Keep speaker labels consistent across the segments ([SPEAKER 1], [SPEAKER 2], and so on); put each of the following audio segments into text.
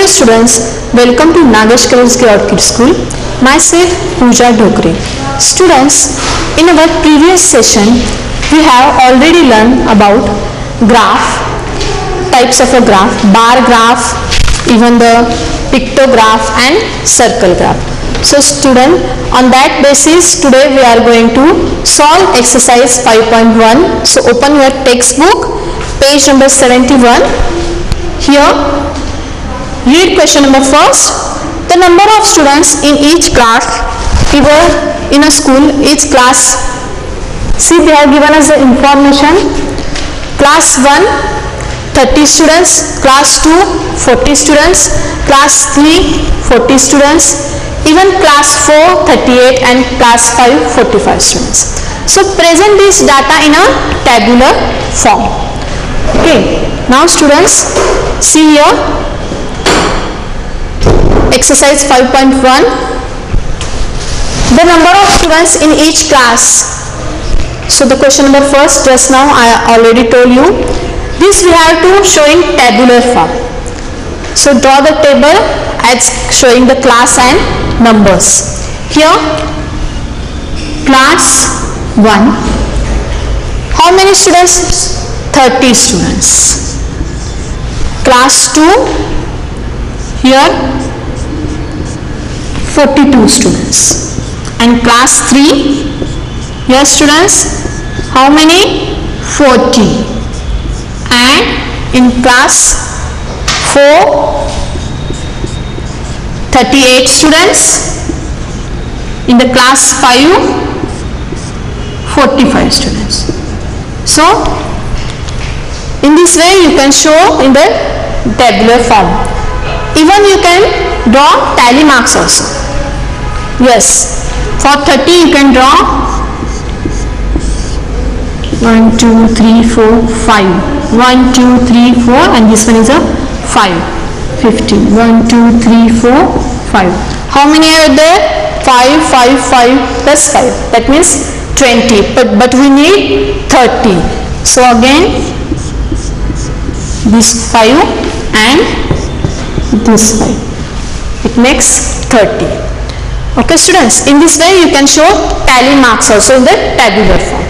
[SPEAKER 1] Hello students, welcome to Nagesh Kavalski Orchid School. Myself Pooja Dhokre. Students, in our previous session, we have already learned about graph, types of a graph, bar graph, even the pictograph and circle graph. So student, on that basis today we are going to solve exercise 5.1. So open your textbook, page number 71. Here, read question number first. The number of students in each class, in a school, each class. See, they have given us the information. Class 1, 30 students. Class 2, 40 students. Class 3, 40 students. Even class 4, 38 and class 5, 45 students. So present this data in a tabular form. Okay. Now students, see here. Exercise 5.1. The number of students in each class. So the question number first, just now I already told you. This we have to show in tabular form. So draw the table as showing the class and numbers. Here, class 1. How many students? 30 students. Class 2, here 42 students. And class 3, here students, how many? 40. And in class 4, 38 students. In the class 5, 45 students. So, in this way you can show in the tabular form. Even you can draw tally marks also. Yes, for 30 you can draw 1, 2, 3, 4, 5. 1, 2, 3, 4 and this one is a 5. 15. 1, 2, 3, 4, 5. How many are there? 5, 5, 5 plus 5. That means 20. But we need 30. So again, this 5 and this 5. It makes 30. Okay students, in this way you can show tally marks also in the tabular form.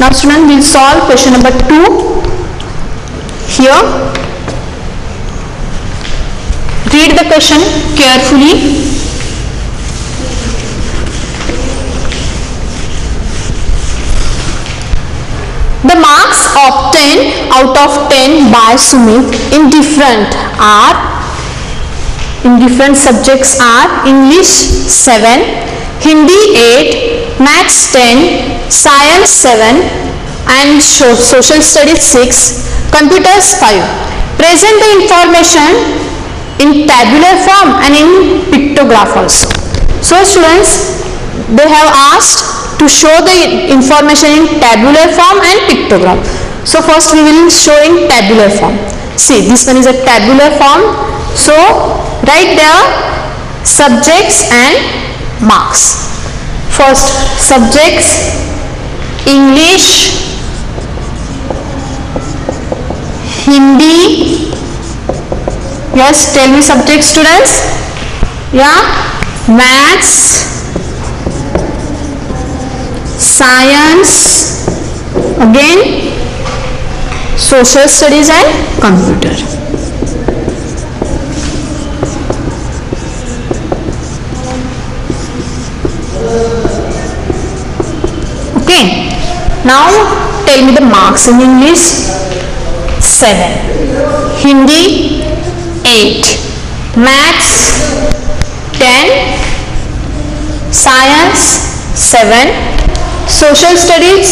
[SPEAKER 1] Now students, we will solve question number 2. Here, read the question carefully. The marks obtained out of 10 by Sumit in different subjects are English 7, Hindi 8, Maths 10, Science 7 and Social Studies 6, Computers 5. Present the information in tabular form and in pictograph also. So students, they have asked to show the information in tabular form and pictograph. So first we will show in tabular form. See, this one is a tabular form. So write there subjects and marks. First, subjects English, Hindi. Yes, tell me subject students. Yeah, Maths, Science, again Social Studies and Computer. Okay, now tell me the marks. In English 7, Hindi 8, Maths 10, Science 7, Social Studies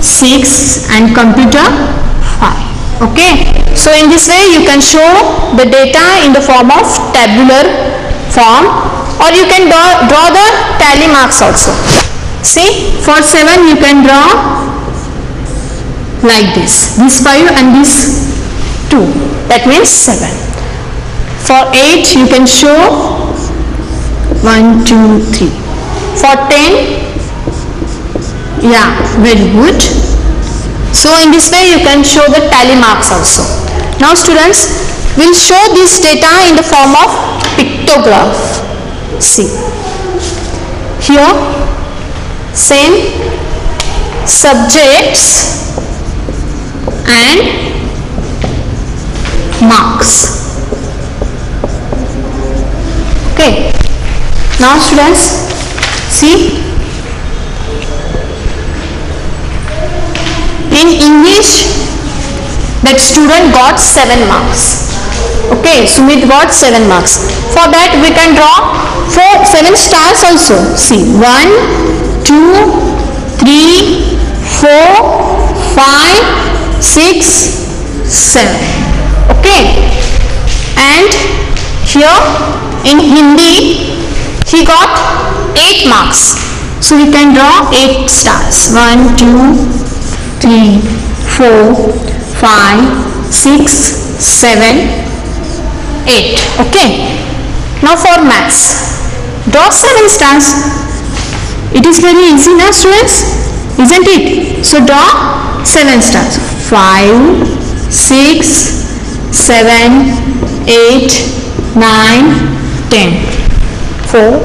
[SPEAKER 1] 6 and Computer 5. Okay, so in this way you can show the data in the form of tabular form, or you can draw the tally marks also. See, for 7 you can draw like this 5 and this 2, that means 7. For 8 you can show 1, 2, 3. For 10, yeah, very good. So in this way you can show the tally marks also. Now students, We'll show this data in the form of pictograph. See, here same subjects and marks. Okay, now students, see, in English that student got 7 marks. Okay, Sumit got 7 marks. For that we can draw 7 stars also. See, 1, 2, 3, 4, 5, 6, 7. Okay, and here in Hindi he got 8 marks. So we can draw 8 stars. 1, 2, 3, 4, 5, 6, 7, 8. Okay. Now for maths, draw 7 stars. It is very easy now, students, isn't it? So draw 7 stars. 5, 6, 7, 8, 9, 10. 4,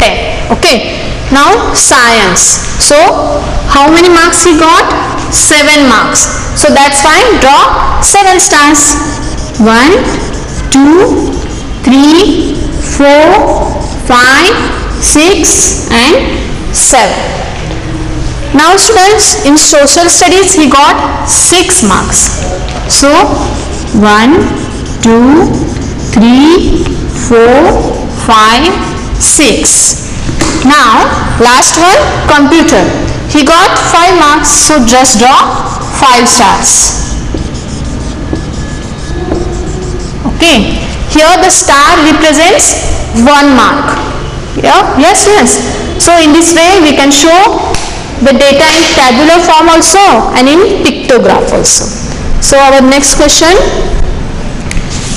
[SPEAKER 1] 10. Okay. Now science. So how many marks he got? 7 marks. So that's fine. Draw 7 stars. 1, 2, 3, 4, 5, 6 and 7. Now students, in social studies he got 6 marks. So 1, 2, 3, 4, 5, 6. Now last one, computer. He got 5 marks. So just draw 5 stars. Okay. Here the star represents 1 mark. Yeah? Yes, yes. So in this way we can show the data in tabular form also and in pictograph also. So our next question.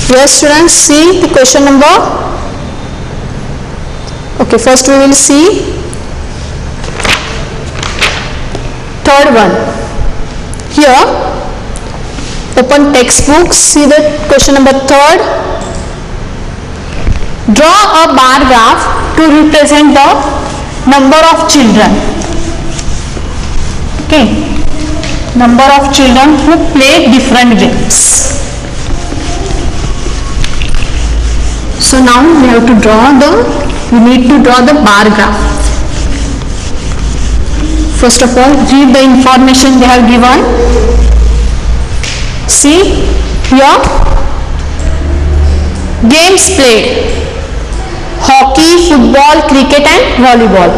[SPEAKER 1] Yes, students, see the question number. Okay, first we will see third one. Here, open textbook, see the question number 3rd. Draw a bar graph to represent the number of children. Okay, number of children who play different games. So now we have to we need to draw the bar graph. First of all, read the information they have given. See here, games played: hockey, football, cricket and volleyball.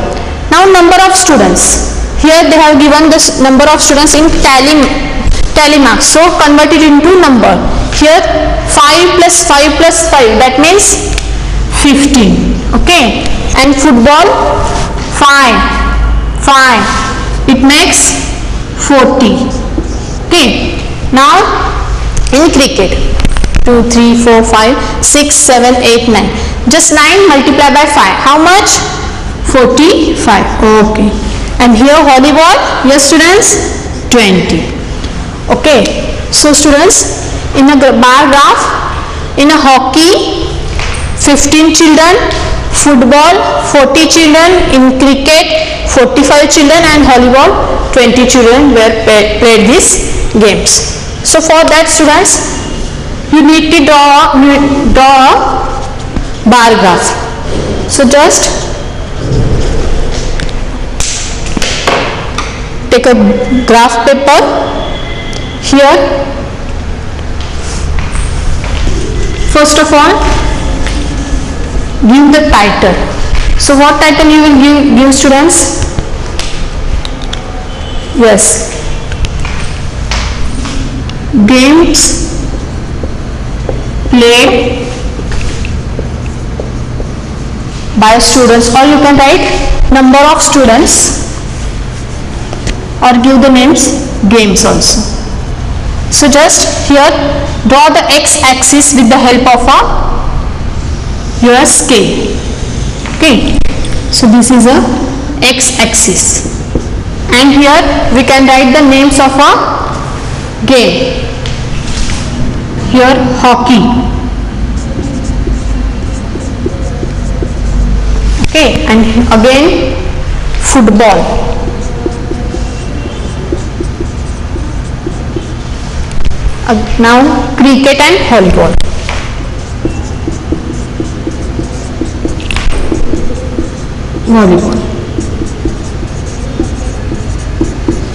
[SPEAKER 1] Now number of students. Here they have given the number of students in tally marks. So convert it into number. Here 5 plus 5 plus 5, that means 15. Okay. And football 5. It makes 40. Okay. Now in cricket 2, 3, 4, 5, 6, 7, 8, 9. Just 9 multiplied by 5. How much? 45. Okay. And here volleyball, yes students, 20. Okay. So students, in a bar graph, in a hockey, 15 children, football, 40 children, in cricket, 45 children and volleyball, 20 children were played these games. So for that students, you need to draw a bar graph. So just take a graph paper. Here, first of all, give the title. So what title you will give students? Yes, games played by students, or you can write number of students, or give the names games also. So just here draw the x-axis with the help of your scale. Okay. So this is a x-axis. And here we can write the names of a game. here hockey. Okay, and again football. Now cricket and volleyball.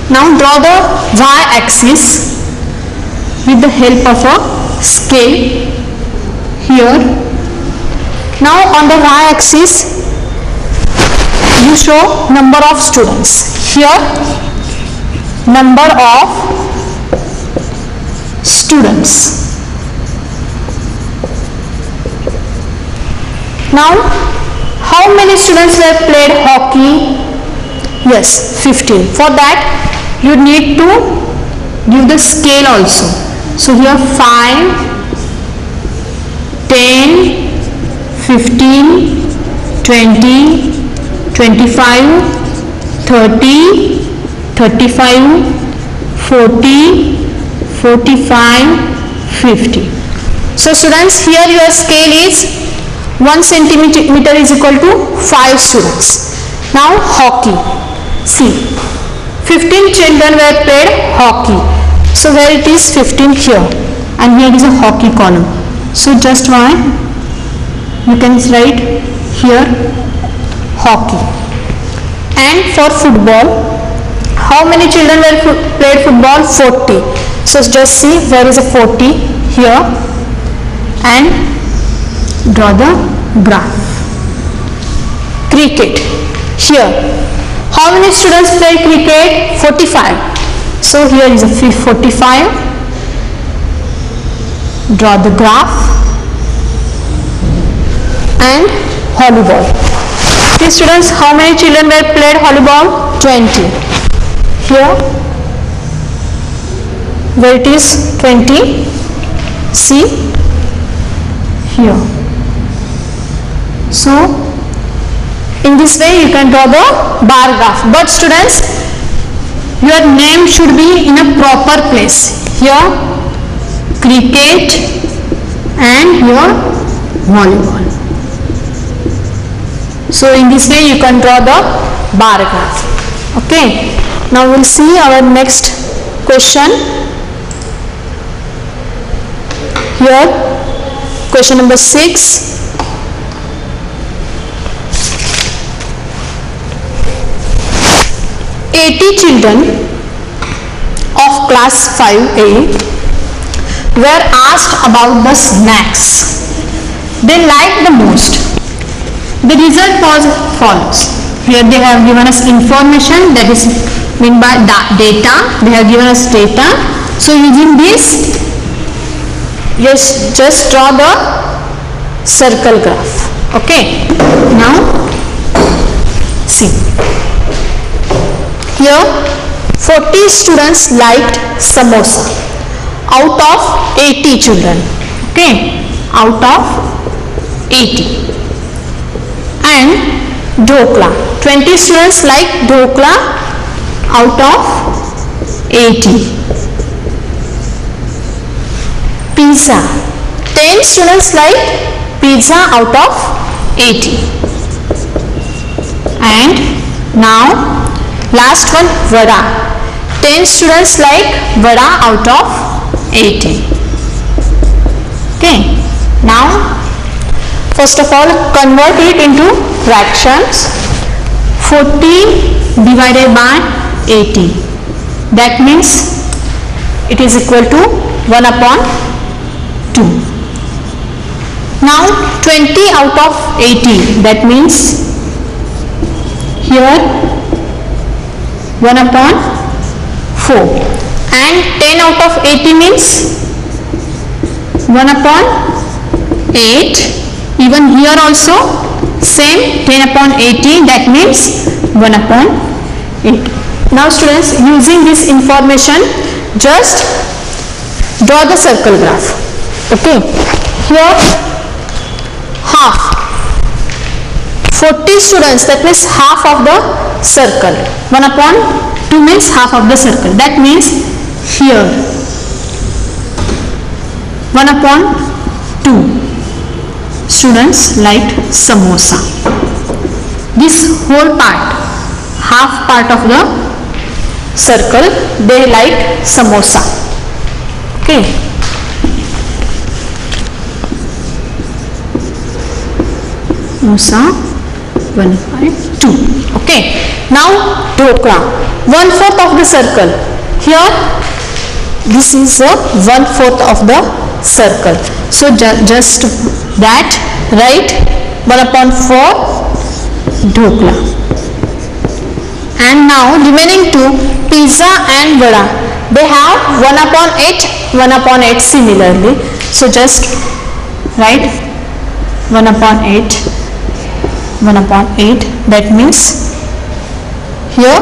[SPEAKER 1] Now draw the y-axis with the help of a scale here. Now on the y-axis you show number of students. Here number of students. Now how many students have played hockey? Yes, 15. For that you need to give the scale also. So here 5, 10, 15, 20, 25, 30, 35, 40, 45, 50. So students, here your scale is 1 centimeter is equal to 5 students. Now hockey. See, 15 children were played hockey. So where it is 15 here, and here is a hockey column. So just why you can write here hockey. And for football, how many children were played football? 40. So just see where is a 40 here and draw the graph. Cricket. Here how many students play cricket? 45. So here is a 45. Draw the graph. And volleyball. Okay students, how many children were played volleyball? 20. Here where it is 20, see here. So in this way you can draw the bar graph. But students, your name should be in a proper place. Here cricket and here volleyball. So in this way you can draw the bar graph. Okay, now we'll see our next question. Here question number 6. 80 children of class 5A were asked about the snacks they liked the most. The result was follows. Here they have given us information, that is mean by data. They have given us data. So using this, just draw the circle graph. Okay. Now see. Here 40 students liked samosa out of 80 children. Okay, out of 80. And dhokla, 20 students like dhokla out of 80. Pizza, 10 students like pizza out of 80. And now last one, vada, 10 students like vada out of 80. Okay, now first of all convert it into fractions. 40 divided by 80, that means it is equal to 1 upon 2. Now 20 out of 80, that means here 1 upon 4, and 10 out of 80 means 1 upon 8. Even here also same, 10 upon 80, that means 1 upon 8. Now students, using this information, just draw the circle graph. Okay, here half, 40 students, that means half of the circle. 1 upon 2 means half of the circle. That means here 1 upon 2 students liked samosa. This whole part, half part of the circle, they liked samosa. Okay. Samosa 1 by 2. Okay. Now dhokla, 1/4 of the circle. Here this is a 1/4 of the circle. So just that write 1 upon 4 dhokla. And now remaining two, pizza and vada, they have 1 upon 8, 1 upon 8 similarly. So just write 1 upon 8, 1 upon 8. That means here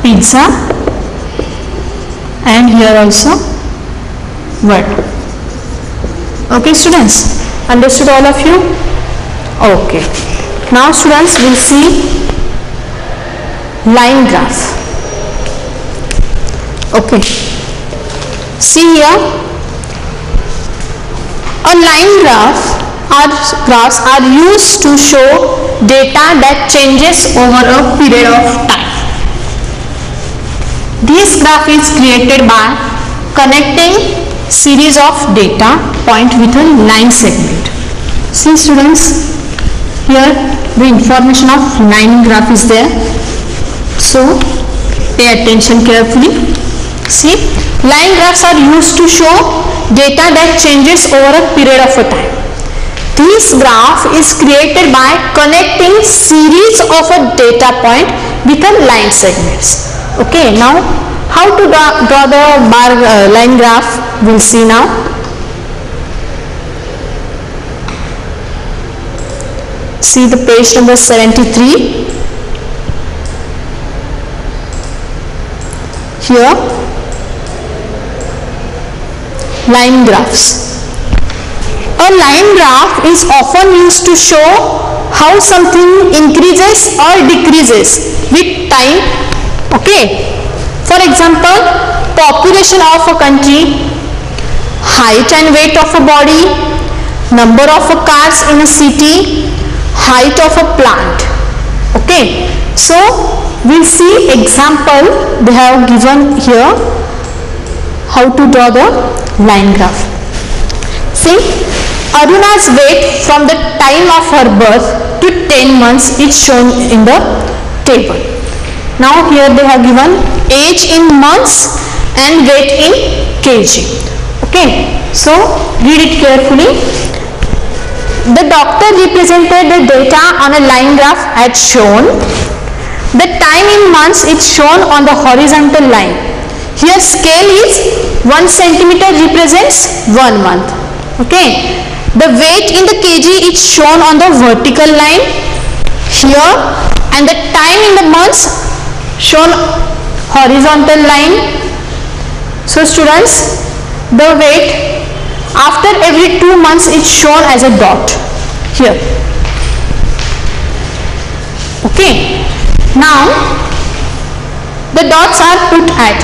[SPEAKER 1] pizza and here also vada. Okay students, understood all of you? Okay. Now students, we'll see line graph. Okay. See here, a line graph or graphs are used to show data that changes over a period of time. This graph is created by connecting series of data point with a line segment. See students, here the information of line graph is there. So pay attention carefully. See, line graphs are used to show data that changes over a period of a time. This graph is created by connecting series of a data point with a line segments. Okay, now how to draw the bar line graph, we'll see now. See the page number 73. Here, line graphs. A line graph is often used to show how something increases or decreases with time. Okay. For example, population of a country, height and weight of a body, number of cars in a city, height of a plant. Okay. So we'll see example they have given here how to draw the line graph. See, Aruna's weight from the time of her birth to 10 months is shown in the table. Now here they have given age in months and weight in kg. Okay, so read it carefully. The doctor represented the data on a line graph as shown. The time in months is shown on the horizontal line. Here scale is 1 centimeter represents 1 month. Okay, the weight in the kg is shown on the vertical line here, and the time in the months shown horizontal line. So students, the weight after every 2 months is shown as a dot here. Okay, now the dots are put at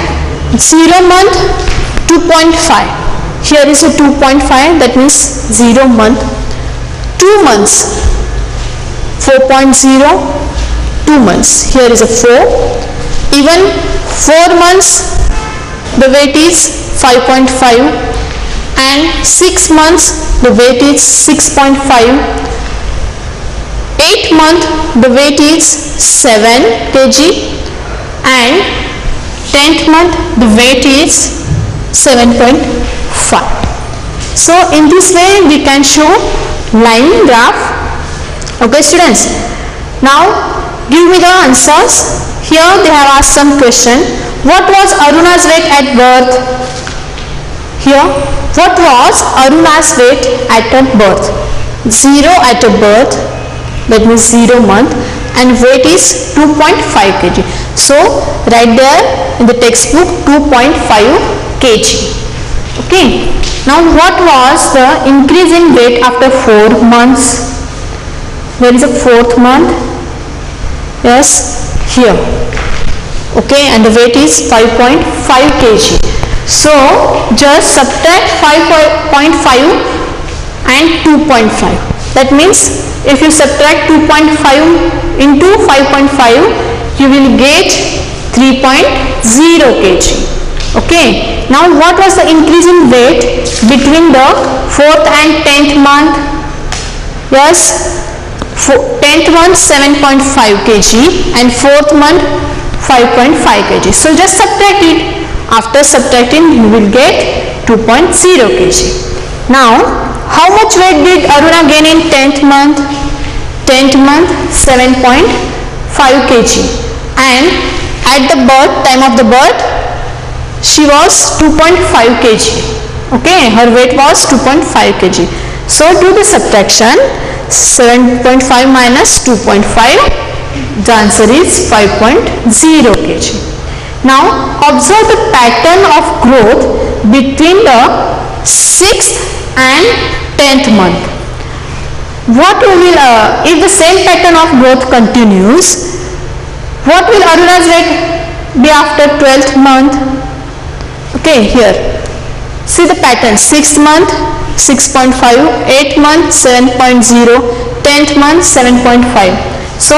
[SPEAKER 1] 0 month 2.5. Here is a 2.5, that means 0 month. 2 months 4.0, 2 months. Here is a 4. Even 4 months the weight is 5.5, and 6 months the weight is 6.5. 8 month the weight is 7 kg, and 10th month the weight is 7.5. So in this way we can show line graph. Okay students, now give me the answers. Here they have asked some question. What was Aruna's weight at birth? Here, what was Aruna's weight at her birth? 0 at a birth, that means 0 month, and weight is 2.5 kg. So right there in the textbook 2.5 kg. Okay. Now what was the increase in weight after 4 months? Where is the 4th month? Yes, here. Okay, and the weight is 5.5 kg. So just subtract 5.5 and 2.5. That means if you subtract 2.5 into 5.5, you will get 3.0 kg. Okay. Now what was the increase in weight between the 4th and 10th month? Yes, 10th month 7.5 kg and 4th month 5.5 kg. So just subtract it. After subtracting, you will get 2.0 kg. Now, how much weight did Aruna gain in 10th month? 10th month 7.5 kg, and at the time of the birth, she was 2.5 kg. Okay, her weight was 2.5 kg. So do the subtraction. 7.5 minus 2.5, the answer is 5.0 kg. Now observe the pattern of growth between the 6th and 10th month. What will, if the same pattern of growth continues, what will Aruna's weight be after 12th month? Okay, here, see the pattern. 6th month 6.5, 8th month 7.0, 10th month 7.5. So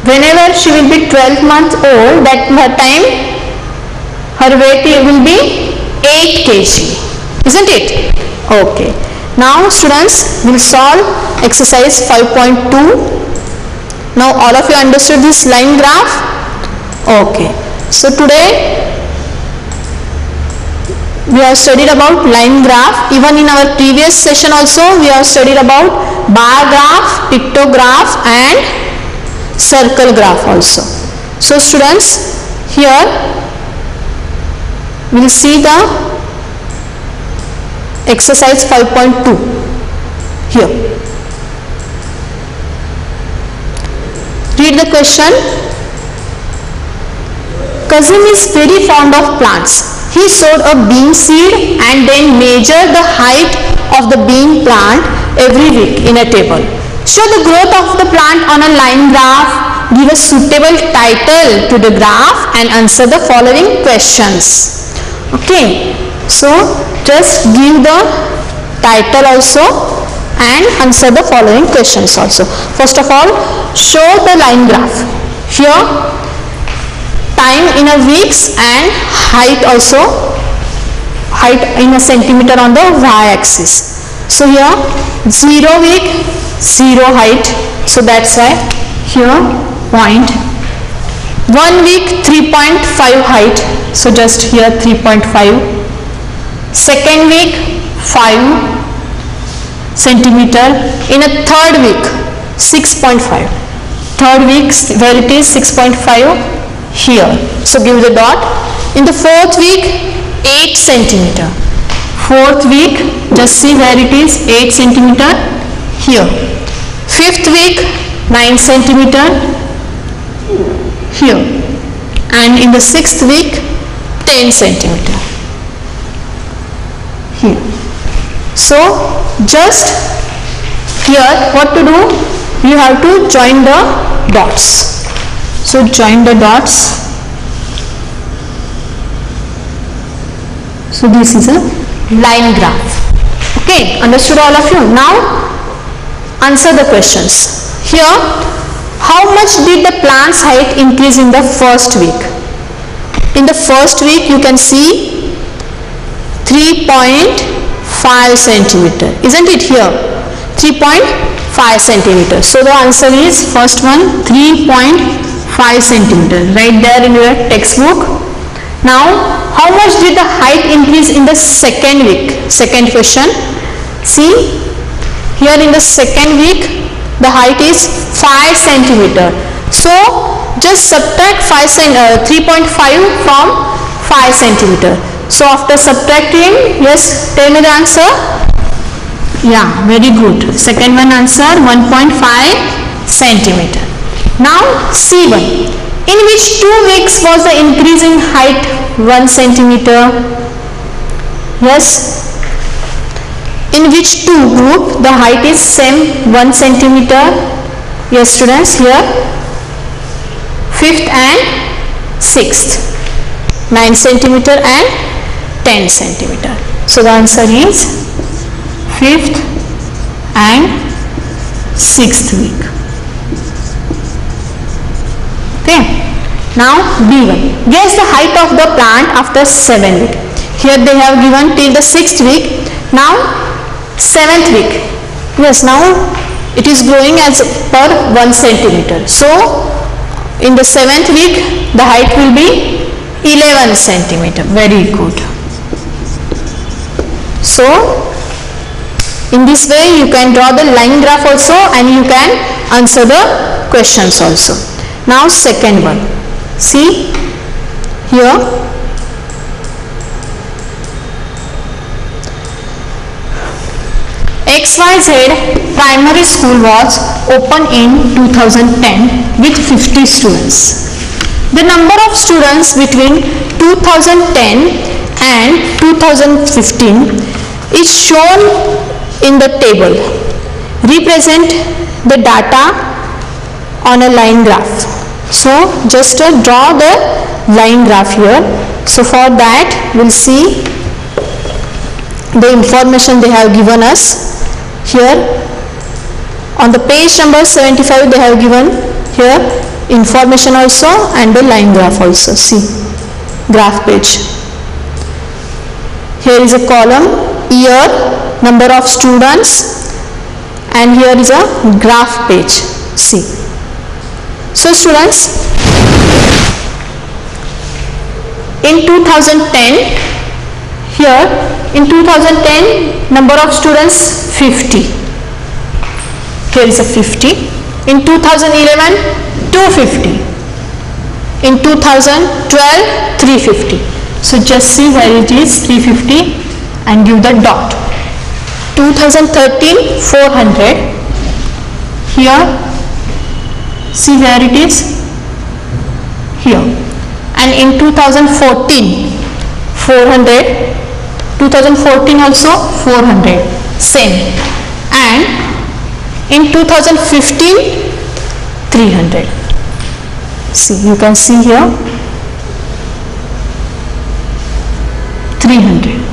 [SPEAKER 1] whenever she will be 12 months old, that time her weight will be 8 kg, isn't it? Okay. Now students, will solve exercise 5.2. Now all of you understood this line graph? Okay. So today we have studied about line graph. Even in our previous session also we have studied about bar graph, pictograph and circle graph also. So students, here we will see the exercise 5.2 here. Read the question. Kazim is very fond of plants. He sowed a bean seed and then measured the height of the bean plant every week in a table. Show the growth of the plant on a line graph. Give a suitable title to the graph and answer the following questions. Okay, so just give the title also and answer the following questions also. First of all, show the line graph. Here time in a weeks and height also, height in a centimeter on the y-axis. So here 0 week 0 height, so that's why here point. 1 week 3.5 height, so just here 3.5. Second week 5 centimeter. In a third week 6.5. Third week where it is 6.5 here, so give the dot. In the fourth week 8 centimeter. Fourth week, just see where it is, 8 centimeter here. Fifth week 9 centimeter here, and in the sixth week 10 centimeter here. So just here what to do, you have to join the dots. So join the dots. So this is a line graph. Okay, understood all of you? Now answer the questions. Here, how much did the plant's height increase in the first week? In the first week you can see 3.5 centimeter, isn't it here? 3.5 centimeter. So the answer is first one, 3.5 centimeter, right there in your textbook. Now how much did the height increase in the second week? Second question. See here in the second week the height is 5 centimeter. So just subtract 3.5 from 5 centimeter. So after subtracting, yes, tell me the answer. Yeah, very good. Second one answer 1.5 centimeter. Now C1. In which 2 weeks was the increase in height 1 centimeter? Yes. In which two group the height is same 1 centimeter? Yes students, here 5th and 6th. 9 centimeter and 10 centimeter. So the answer is 5th and 6th week. Okay. Now B1. Guess the height of the plant after 7 week. Here they have given till the 6th week. Now 7th week. Yes, now it is growing as per 1 centimeter. So in the 7th week the height will be 11 centimeter. Very good. So in this way you can draw the line graph also and you can answer the questions also. Now second one. See here, XYZ primary school was opened in 2010 with 50 students. The number of students between 2010 and 2015 is shown in the table. Represent the data on a line graph. So just draw the line graph here. So for that we'll see the information they have given us. Here on the page number 75 they have given here information also and the line graph also. See, graph page. Here is a column, year, number of students, and here is a graph page. See. So students, in 2010, here in 2010 number of students 50. Here is a 50. In 2011 250. In 2012 350. So just see where it is 350 and give the dot. 2013 400. Here see where it is, here. And in 2014 400, 2014 also 400, same. And in 2015 300. See, you can see here 300.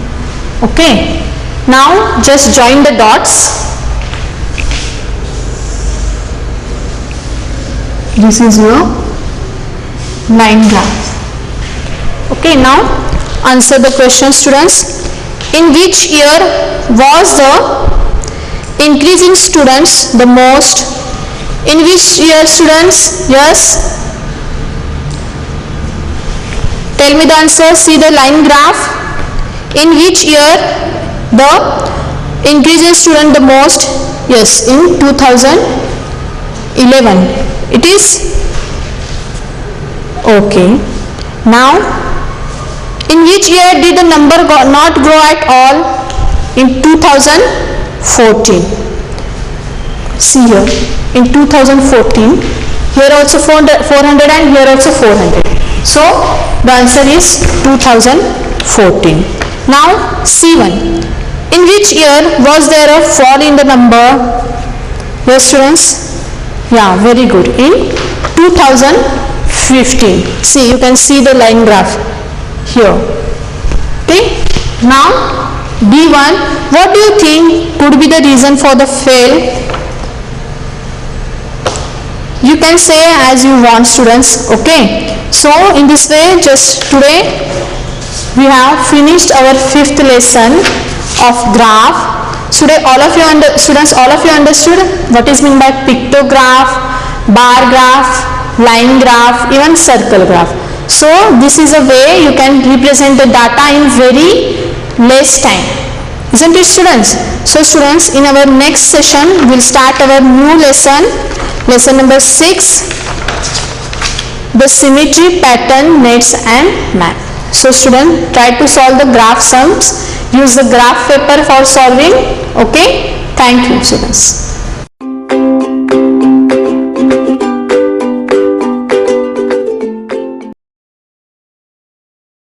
[SPEAKER 1] Okay. Now just join the dots. This is your line graph. Okay, now answer the question, students. In which year was the increase in students the most? In which year, students? Yes. Tell me the answer. See the line graph. In which year the increase in student the most? Yes, in 2011. It is okay. Now, in which year did the number not grow at all? In 2014. See here, in 2014, here also 400 and here also 400. So, the answer is 2014. Now, C1. In which year was there a fall in the number? Yes, students? Yeah, very good. In 2015. See, you can see the line graph here. Okay. Now, B1. What do you think could be the reason for the fail? You can say as you want, students. Okay. So, in this way, just today we have finished our 5th lesson of graph. Today students, all of you understood what is meant by pictograph, bar graph, line graph, even circle graph. So this is a way you can represent the data in very less time, isn't it, students? So students, in our next session we'll start our new lesson number 6, the symmetry, pattern, nets and map. So students, try to solve the graph sums. Use the graph paper for solving. Okay. Thank you, students.